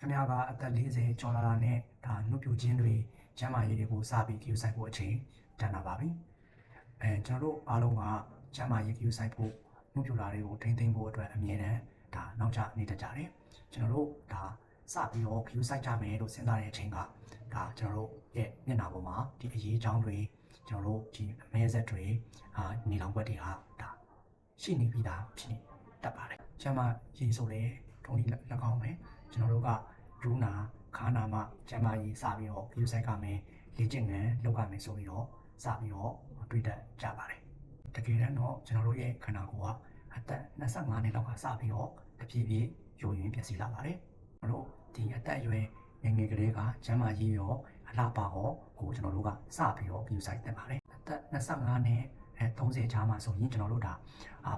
ခင်ဗျားကအသက်40ကျော်လာတာနဲ့ဒါနှုတ်ပြခြင်းတွေကျန်းမာရေးတွေကိုစပြီး queue ဆိုင်ဖို့အချိန်တန်လာပါပြီကျွန်တော်တို့အားလုံးကကျန်းမာရေး queue ဆိုင်ဖို့နှုတ်ပြလာတွေကိုထိမ့်သိမ်းဖို့အတွက်အမြဲတမ်းဒါနောက်ကျနေတတ်ကြတယ်ကျွန်တော်တို့ဒါစပြီးတော့ queue ဆိုင်ကြမယ်လို့စဉ်းစားတဲ့အချိန်ကဒါကျွန်တော်တို့ရဲ့မျက်နှာပေါ်မှာဒီအရေးအကြောင်းတွေကျွန်တော်တို့ဒီအမဲဆက်တွေနေလောင်ွက်တွေဟာဒါရှိနေပြီးသားဖြစ်နေတတ်ပါတယ်ကျန်းမာရေးဆိုလေထုံးဒီလက်ကောင်းမယ်ကျွန်တော်တို့ကရူနာခါနာမှကျန်းမာရေးစပြီးတော့ queue ဆိုင်ကမယ်လေ့ကျင့်ခန်းလုပ်ရမယ်ဆိုပြီးတော့စပြီးတော့တွေ့တတ်ကြပါတယ်တကယ်တမ်းတော့ကျွန်တော်တို့ရဲ့ခန္ဓာကိုယ်ကအသက်25နှစ်လောက်ကစပြီးတော့တဖြည်းဖြည်းယိုယွင်းပျက်စီးလာပါတယ်ကျွန်တော်တို့ဒီအသက်အရွယ်ငယ်ငယ်ကလေးကကျန်းမာရေးရောအလားပါရောကိုကျွန်တော်တို့ကစပြီးတော့ queue ဆိုင်တက်ပါတယ်အသက်25နဲ့30ကြားမှာဆိုရင်ကျွန်တော်တို့ဒါ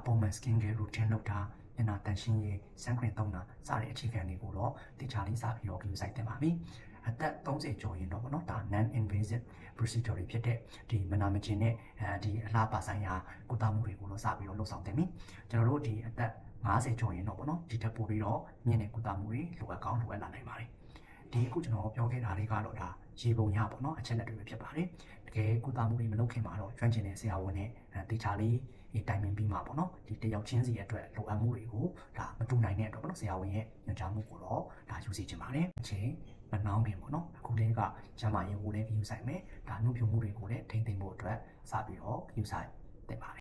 ပုံမှန် skin care routine လုပ်တာမျက်နှာတန်ရှင်းရေး sunscreen သုံးတာစတဲ့အခြေခံတွေကိုတော့တခြားလေးစပြီးတော့ queue ဆိုင်တင်ပါပြီအသက်30ကျော်ရင်တော့ဗောနော်ဒါ non invasive procedure တွေဖြစ်တဲ့ဒီမနာမကျင်တဲ့ဒီအလားပါဆိုင်ရာကုသမှုတွေကိုတော့စပြီးတော့လုပ်ဆောင်တင်ပြီကျွန်တော်တို့ဒီအသက်50ကျော်ရင်တော့ဗောနော်ဒီထက်ပိုပြီးတော့မြင့်တဲ့ကုသမှုတွေလိုအပ်ကောင်းလိုအပ်လာနိုင်ပါတယ်ဒီအခုကျွန်တော်ပြောခဲ့တာလေးကတော့ဒါရေပုံရပေါ့နော်အချက်လက်တွေပဲဖြစ်ပါတယ်တကယ်ကုသမှုတွေမလုပ်ခင်မှာတော့ကျွမ်းကျင်တဲ့ဆရာဝန်နဲ့တေချာလေးတိုင်ပင်ပြီးမှာပေါ့နော်ဒီတယောက်ချင်းစီအတွက်လိုအပ်မှုတွေကိုဒါမတူနိုင်တဲ့အတွက်ပေါ့နော်ဆရာဝန်ရဲ့ညွှန်ကြားမှုကိုတော့ဒါယူစီချင်ပါတယ်အချိန်မနှောင်းခင်ပေါ့နော်အခုတည်းကကျန်းမာရေးကိုလည်း queue ဆိုင်မယ်ဒါနှုတ်ပြမှုတွေကိုလည်းထိမ့်သိမ်းဖို့အတွက်စပြီးတော့ queue ဆိုင်တင်ပါတယ်